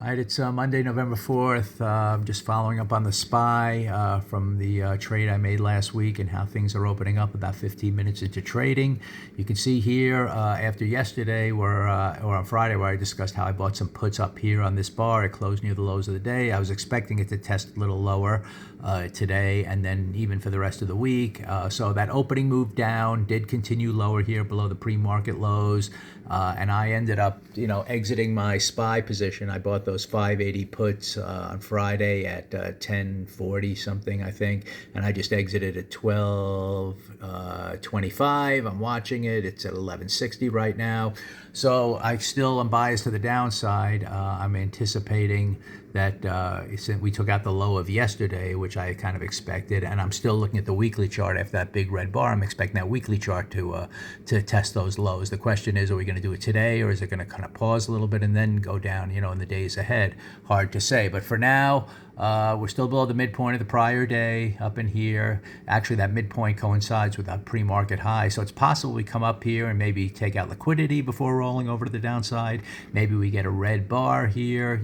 All right, it's Monday, November 4th. I'm just following up on the SPY from the trade I made last week and how things are opening up about 15 minutes into trading. You can see here after yesterday, or on Friday, where I discussed how I bought some puts up here on this bar. It closed near the lows of the day. I was expecting it to test a little lower today and then even for the rest of the week. So that opening move down did continue lower here below the pre-market lows. And I ended up, exiting my SPY position. I bought those 580 puts on Friday at 1040 something, I think, and I just exited at 1225. I'm watching it. It's at 1160 right now. So I still am biased to the downside. I'm anticipating that we took out the low of yesterday, which I kind of expected, and I'm still looking at the weekly chart after that big red bar. I'm expecting that weekly chart to test those lows. The question is, are we going to do it today, or is it going to kind of pause a little bit and then go down, in the days ahead? Hard to say. But for now, we're still below the midpoint of the prior day up in here. Actually, that midpoint coincides with that pre-market high. So it's possible we come up here and maybe take out liquidity before rolling over to the downside. Maybe we get a red bar here,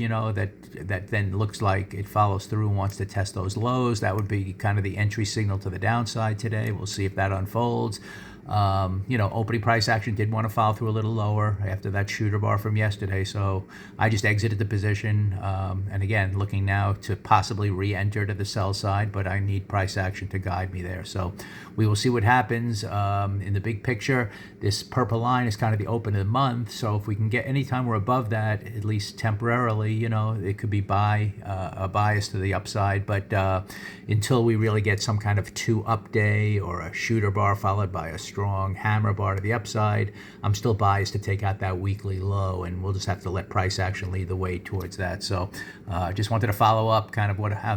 that then looks like it follows through and wants to test those lows. That would be kind of the entry signal to the downside today. We'll see if that unfolds. Opening price action did want to follow through a little lower after that shooter bar from yesterday. So I just exited the position. And again, looking now to possibly re-enter to the sell side, but I need price action to guide me there. So we will see what happens. In the big picture, this purple line is kind of the open of the month. So if we can get, anytime we're above that, at least temporarily, it could be a bias to the upside. But until we really get some kind of 2-up day or a shooter bar followed by a strong hammer bar to the upside, I'm still biased to take out that weekly low, and we'll just have to let price action lead the way towards that. So just wanted to follow up kind of how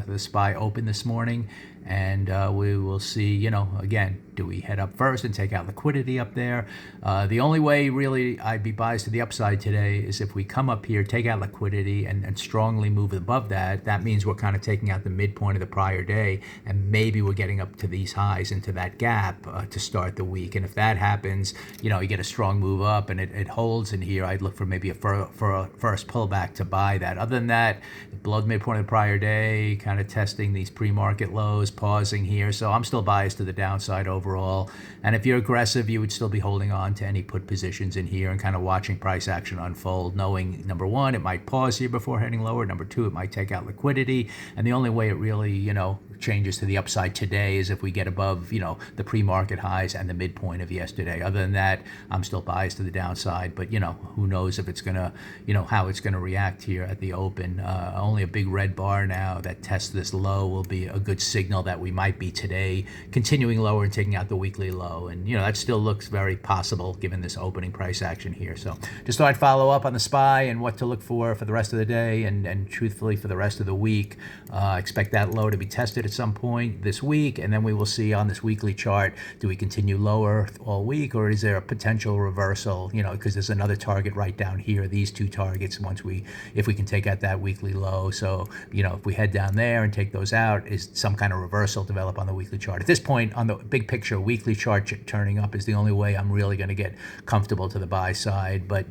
the SPY opened this morning, and we will see, again, do we head up first and take out liquidity up there? The only way really I'd be biased to the upside today is if we come up here, take out liquidity, and strongly move above that. That means we're kind of taking out the midpoint of the prior day, and maybe we're getting up to these highs into that gap to start the week. And if that happens, you get a strong move up and it holds in here, I'd look for maybe a first pullback to buy that. Other than that, below the midpoint of the prior day, kind of testing these pre-market lows, pausing here. So I'm still biased to the downside overall. And if you're aggressive, you would still be holding on to any put positions in here and kind of watching price action unfold, knowing, number one, it might pause here before heading lower. Number two, it might take out liquidity. And the only way it really, changes to the upside today is if we get above, the pre-market highs and the midpoint of yesterday. Other than that, I'm still biased to the downside. But, who knows if it's going to, how it's going to react here at the open. Only a big red bar now that tests this low will be a good signal that we might be today continuing lower and taking out the weekly low. And, that still looks very possible given this opening price action here. So just thought I'd follow up on the SPY and what to look for the rest of the day and truthfully for the rest of the week. Expect that low to be tested at some point this week, and then we will see on this weekly chart, do we continue lower all week, or is there a potential reversal, because there's another target right down here, these two targets, if we can take out that weekly low. So, if we head down there and take those out, is some kind of reversal develop on the weekly chart? At this point, on the big picture, weekly chart turning up is the only way I'm really going to get comfortable to the buy side. But,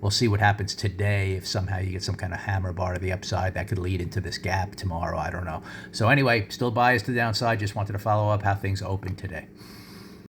we'll see what happens today. If somehow you get some kind of hammer bar to the upside, that could lead into this gap tomorrow. I don't know. So anyway, still biased to the downside. Just wanted to follow up how things open today.